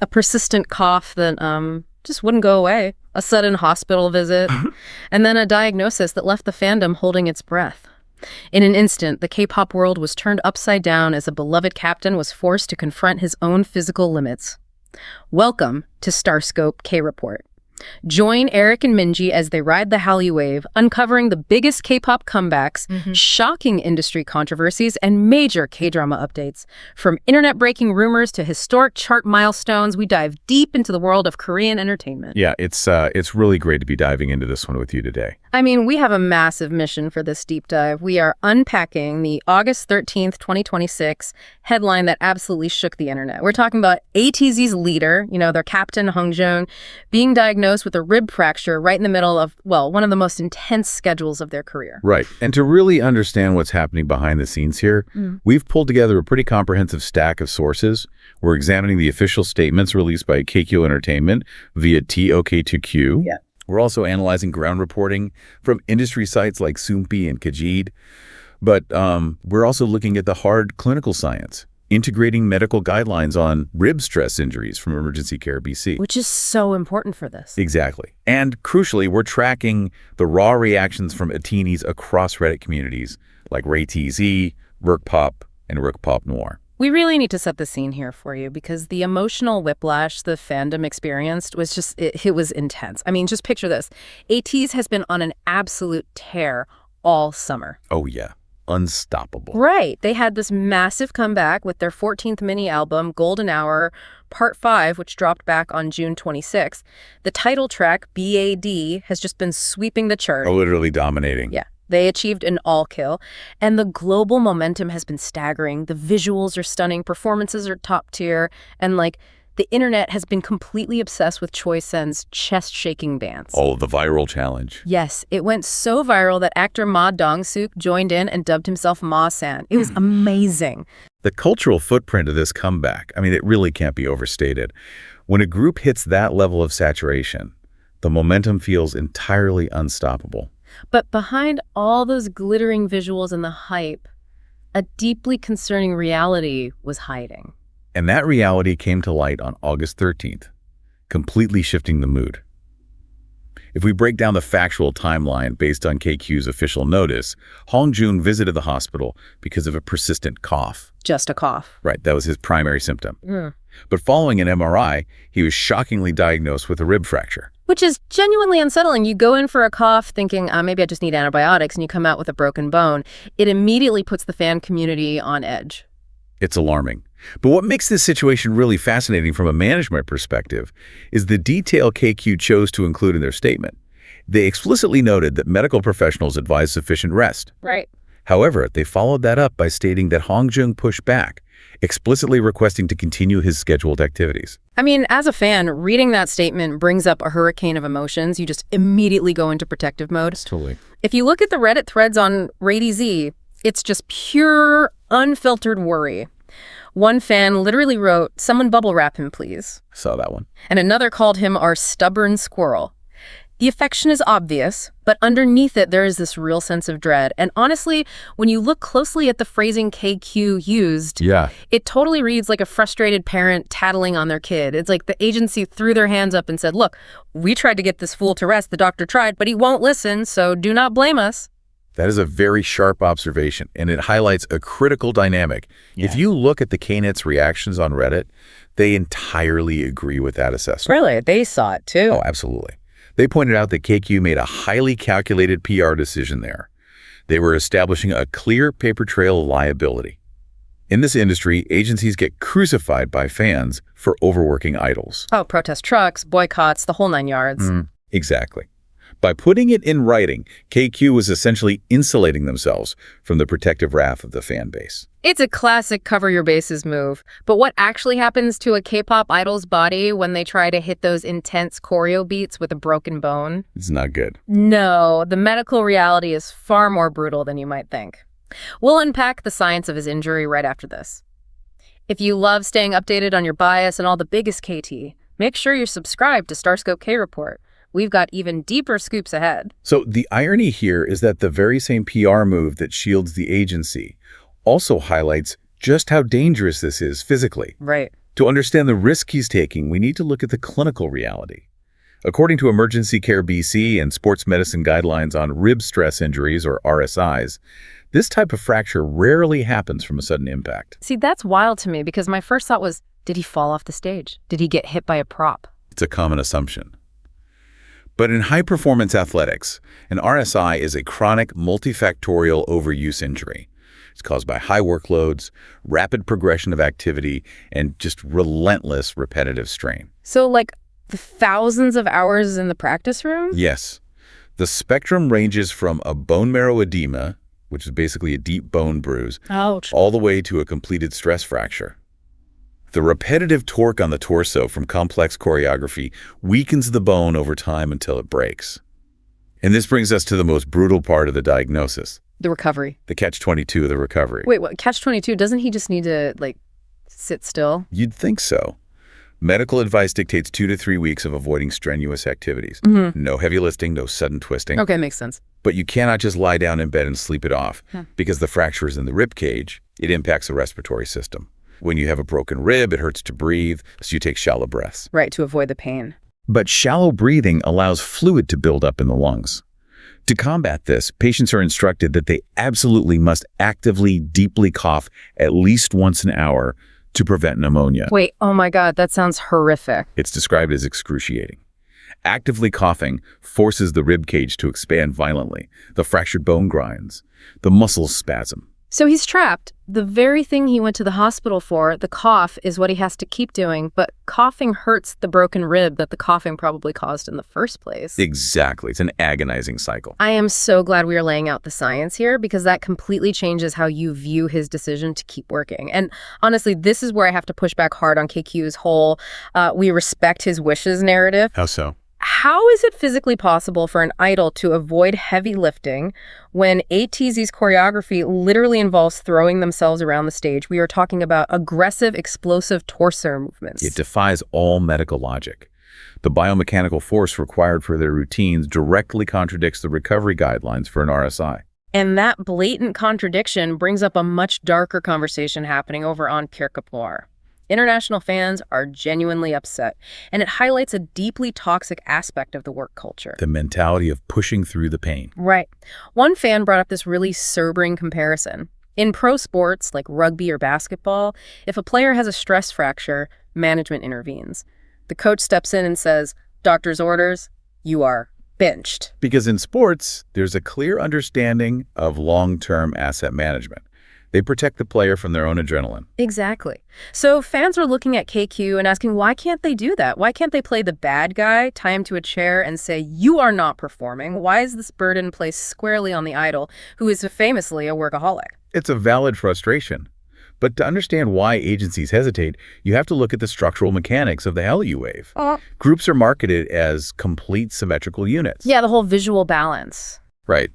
A persistent cough that just wouldn't go away, a sudden hospital visit, and then a diagnosis that left the fandom holding its breath. In an instant, the K-pop world was turned upside down as a beloved captain was forced to confront his own physical limits. Welcome to StarScope K-Report. Join Eric and Minji as they ride the Hallyu wave, uncovering the biggest K-pop comebacks, shocking industry controversies, and major K-drama updates. From internet-breaking rumors to historic chart milestones, we dive deep into the world of Korean entertainment. Yeah, it's really great to be diving into this one with you today. I mean, we have a massive mission for this deep dive. We are unpacking the August 13th, 2026 headline that absolutely shook the internet. We're talking about ATEEZ's leader, their captain, Hongjoong, being diagnosed with a rib fracture right in the middle of, one of the most intense schedules of their career. Right. And to really understand what's happening behind the scenes here, we've pulled together a pretty comprehensive stack of sources. We're examining the official statements released by KQ Entertainment via TOK2Q. Yeah. We're also analyzing ground reporting from industry sites like Soompi and Kajid. But we're also looking at the hard clinical science, integrating medical guidelines on rib stress injuries from Emergency Care BC. Which is so important for this. Exactly. And crucially, we're tracking the raw reactions from Atiny's across Reddit communities like ATEEZ, Kpop, and Kpop Noir. We really need to set the scene here for you because the emotional whiplash the fandom experienced was it was intense. I mean, just picture this. ATEEZ has been on an absolute tear all summer. Oh, yeah. Unstoppable. Right. They had this massive comeback with their 14th mini album, Golden Hour, Part 5, which dropped back on June 26th. The title track, BAD, has just been sweeping the chart. Oh, literally dominating. Yeah. They achieved an all-kill, and the global momentum has been staggering. The visuals are stunning, performances are top tier, and the internet has been completely obsessed with Choi Sen's chest-shaking dance. Oh, the viral challenge. Yes, it went so viral that actor Ma Dong-suk joined in and dubbed himself Ma-san. It was amazing. The cultural footprint of this comeback, it really can't be overstated. When a group hits that level of saturation, the momentum feels entirely unstoppable. But behind all those glittering visuals and the hype, a deeply concerning reality was hiding. And that reality came to light on August 13th, completely shifting the mood. If we break down the factual timeline based on KQ's official notice, Hongjoong visited the hospital because of a persistent cough. Just a cough. Right, that was his primary symptom. But following an MRI, he was shockingly diagnosed with a rib fracture. Which is genuinely unsettling. You go in for a cough thinking, maybe I just need antibiotics, and you come out with a broken bone. It immediately puts the fan community on edge. It's alarming. But what makes this situation really fascinating from a management perspective is the detail KQ chose to include in their statement. They explicitly noted that medical professionals advise sufficient rest. Right. However, they followed that up by stating that Hongjoong pushed back, explicitly requesting to continue his scheduled activities. As a fan, reading that statement brings up a hurricane of emotions. You just immediately go into protective mode. Totally. If you look at the Reddit threads on ATEEZ, it's just pure, unfiltered worry. One fan literally wrote, "Someone bubble wrap him, please." Saw that one. And another called him our stubborn squirrel. The affection is obvious, but underneath it, there is this real sense of dread. And honestly, when you look closely at the phrasing KQ used, it totally reads like a frustrated parent tattling on their kid. It's like the agency threw their hands up and said, look, we tried to get this fool to rest. The doctor tried, but he won't listen, so do not blame us. That is a very sharp observation, and it highlights a critical dynamic. If you look at the Knet's reactions on Reddit, they entirely agree with that assessment. Really? They saw it too? Oh, absolutely. They pointed out that KQ made a highly calculated PR decision there. They were establishing a clear paper trail of liability. In this industry, agencies get crucified by fans for overworking idols. Oh, protest trucks, boycotts, the whole 9 yards. Exactly. By putting it in writing, KQ was essentially insulating themselves from the protective wrath of the fan base. It's a classic cover your bases move. But what actually happens to a K-pop idol's body when they try to hit those intense choreo beats with a broken bone? It's not good. No, the medical reality is far more brutal than you might think. We'll unpack the science of his injury right after this. If you love staying updated on your bias and all the biggest KT, make sure you're subscribed to StarScope K-Report. We've got even deeper scoops ahead. So the irony here is that the very same PR move that shields the agency also highlights just how dangerous this is physically. Right. To understand the risk he's taking, we need to look at the clinical reality. According to Emergency Care BC and sports medicine guidelines on rib stress injuries, or RSIs, this type of fracture rarely happens from a sudden impact. See, that's wild to me because my first thought was, did he fall off the stage? Did he get hit by a prop? It's a common assumption. But in high-performance athletics, an RSI is a chronic multifactorial overuse injury. It's caused by high workloads, rapid progression of activity, and just relentless repetitive strain. So, like, the thousands of hours in the practice room? Yes. The spectrum ranges from a bone marrow edema, which is basically a deep bone bruise, Ouch. all the way to a completed stress fracture. The repetitive torque on the torso from complex choreography weakens the bone over time until it breaks. And this brings us to the most brutal part of the diagnosis. The recovery. The catch-22 of the recovery. Wait, what? Catch-22? Doesn't he just need to, like, sit still? You'd think so. Medical advice dictates 2 to 3 weeks of avoiding strenuous activities. No heavy lifting, no sudden twisting. Okay, makes sense. But you cannot just lie down in bed and sleep it off. Because the fracture is in the rib cage, it impacts the respiratory system. When you have a broken rib, it hurts to breathe, so you take shallow breaths. Right, to avoid the pain. But shallow breathing allows fluid to build up in the lungs. To combat this, patients are instructed that they absolutely must actively, deeply cough at least once an hour to prevent pneumonia. Wait, oh my God, that sounds horrific. It's described as excruciating. Actively coughing forces the rib cage to expand violently. The fractured bone grinds. The muscles spasm. So he's trapped. The very thing he went to the hospital for, the cough, is what he has to keep doing, but coughing hurts the broken rib that the coughing probably caused in the first place. Exactly. It's an agonizing cycle. I am so glad we are laying out the science here because that completely changes how you view his decision to keep working. And honestly, this is where I have to push back hard on KQ's whole we respect his wishes narrative. How so? How is it physically possible for an idol to avoid heavy lifting when ATEEZ's choreography literally involves throwing themselves around the stage? We are talking about aggressive, explosive torso movements. It defies all medical logic. The biomechanical force required for their routines directly contradicts the recovery guidelines for an RSI. And that blatant contradiction brings up a much darker conversation happening over on Kpop. International fans are genuinely upset, and it highlights a deeply toxic aspect of the work culture. The mentality of pushing through the pain. Right. One fan brought up this really sobering comparison. In pro sports, like rugby or basketball, if a player has a stress fracture, management intervenes. The coach steps in and says, "Doctor's orders, you are benched." Because in sports, there's a clear understanding of long-term asset management. They protect the player from their own adrenaline. Exactly. So fans are looking at KQ and asking, why can't they do that? Why can't they play the bad guy, tie him to a chair, and say, you are not performing? Why is this burden placed squarely on the idol, who is famously a workaholic? It's a valid frustration. But to understand why agencies hesitate, you have to look at the structural mechanics of the Hallyu wave. Groups are marketed as complete symmetrical units. Yeah, the whole visual balance. Right.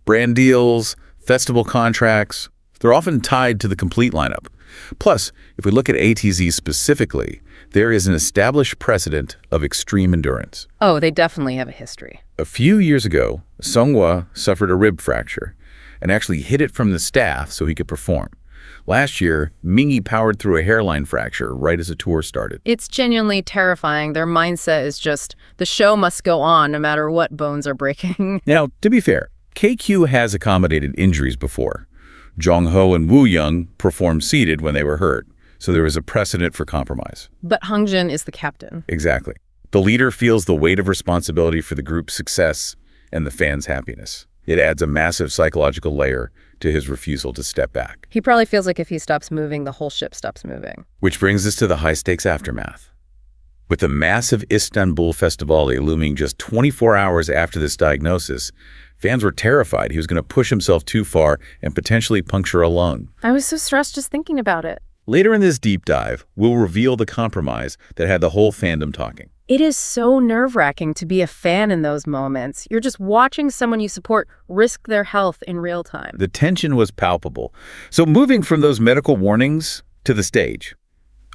Brand deals, festival contracts, they're often tied to the complete lineup. Plus, if we look at ATEEZ specifically, there is an established precedent of extreme endurance. Oh, they definitely have a history. A few years ago, Seonghwa suffered a rib fracture and actually hid it from the staff so he could perform. Last year, Mingi powered through a hairline fracture right as the tour started. It's genuinely terrifying. Their mindset is just, the show must go on no matter what bones are breaking. Now, to be fair, KQ has accommodated injuries before. Jongho and Wooyoung performed seated when they were hurt, so there is a precedent for compromise. But Hongjoong is the captain. Exactly. The leader feels the weight of responsibility for the group's success and the fans' happiness. It adds a massive psychological layer to his refusal to step back. He probably feels like if he stops moving, the whole ship stops moving. Which brings us to the high-stakes aftermath. With the massive Istanbul Festivali looming just 24 hours after this diagnosis, fans were terrified he was going to push himself too far and potentially puncture a lung. I was so stressed just thinking about it. Later in this deep dive, we'll reveal the compromise that had the whole fandom talking. It is so nerve-wracking to be a fan in those moments. You're just watching someone you support risk their health in real time. The tension was palpable. So moving from those medical warnings to the stage,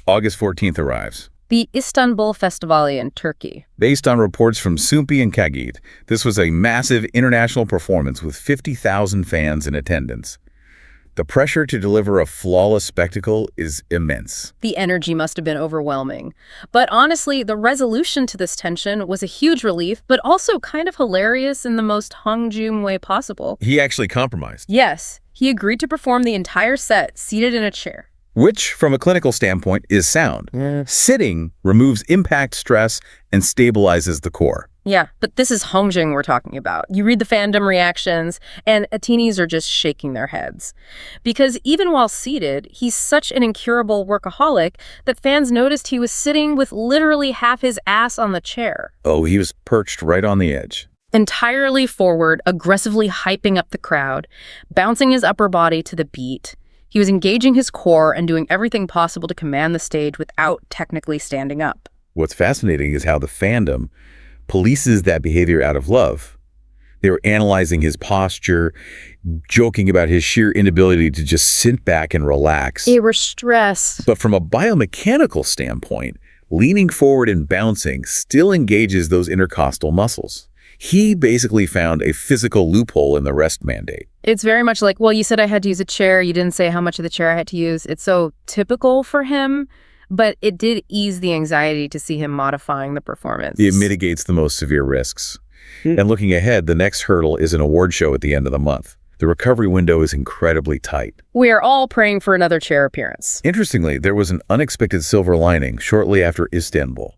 August 14th arrives. The Istanbul Festivali in Turkey. Based on reports from Sumpi and Kagit, this was a massive international performance with 50,000 fans in attendance. The pressure to deliver a flawless spectacle is immense. The energy must have been overwhelming. But honestly, the resolution to this tension was a huge relief, but also kind of hilarious in the most Hongjoong way possible. He actually compromised. Yes, he agreed to perform the entire set seated in a chair. Which, from a clinical standpoint, is sound. Yeah. Sitting removes impact stress and stabilizes the core. Yeah, but this is Hongjoong we're talking about. You read the fandom reactions, and Atiny's are just shaking their heads. Because even while seated, he's such an incurable workaholic that fans noticed he was sitting with literally half his ass on the chair. Oh, he was perched right on the edge. Entirely forward, aggressively hyping up the crowd, bouncing his upper body to the beat. He was engaging his core and doing everything possible to command the stage without technically standing up. What's fascinating is how the fandom polices that behavior out of love. They were analyzing his posture, joking about his sheer inability to just sit back and relax. They were stressed. But from a biomechanical standpoint, leaning forward and bouncing still engages those intercostal muscles. He basically found a physical loophole in the rest mandate. It's very much like, well, you said I had to use a chair. You didn't say how much of the chair I had to use. It's so typical for him, but it did ease the anxiety to see him modifying the performance. It mitigates the most severe risks. And looking ahead, the next hurdle is an award show at the end of the month. The recovery window is incredibly tight. We are all praying for another chair appearance. Interestingly, there was an unexpected silver lining shortly after Istanbul.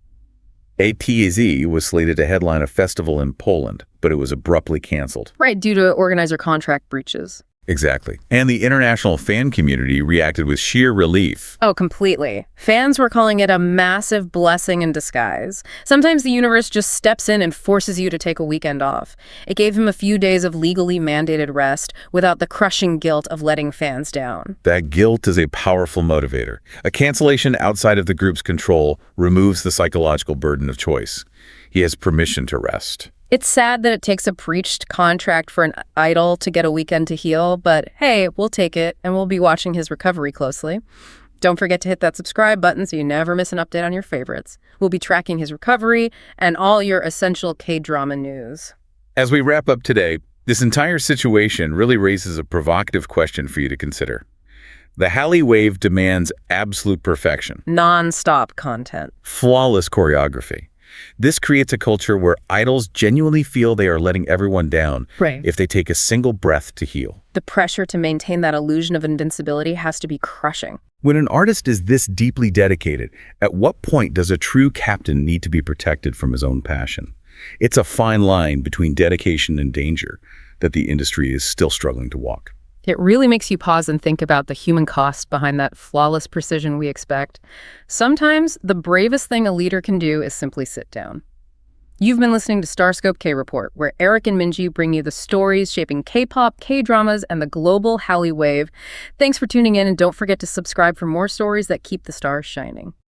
ATEEZ was slated to headline a festival in Poland, but it was abruptly canceled. Right, due to organizer contract breaches. Exactly. And the international fan community reacted with sheer relief. Oh, completely. Fans were calling it a massive blessing in disguise. Sometimes the universe just steps in and forces you to take a weekend off. It gave him a few days of legally mandated rest without the crushing guilt of letting fans down. That guilt is a powerful motivator. A cancellation outside of the group's control removes the psychological burden of choice. He has permission to rest. It's sad that it takes a breached contract for an idol to get a weekend to heal, but hey, we'll take it, and we'll be watching his recovery closely. Don't forget to hit that subscribe button so you never miss an update on your favorites. We'll be tracking his recovery and all your essential K-drama news. As we wrap up today, this entire situation really raises a provocative question for you to consider. The Halley Wave demands absolute perfection. Non-stop content. Flawless choreography. This creates a culture where idols genuinely feel they are letting everyone down if they take a single breath to heal. The pressure to maintain that illusion of invincibility has to be crushing. When an artist is this deeply dedicated, at what point does a true captain need to be protected from his own passion? It's a fine line between dedication and danger that the industry is still struggling to walk. It really makes you pause and think about the human cost behind that flawless precision we expect. Sometimes the bravest thing a leader can do is simply sit down. You've been listening to StarScope K-Report, where Eric and Minji bring you the stories shaping K-pop, K-dramas, and the global Halley Wave. Thanks for tuning in, and don't forget to subscribe for more stories that keep the stars shining.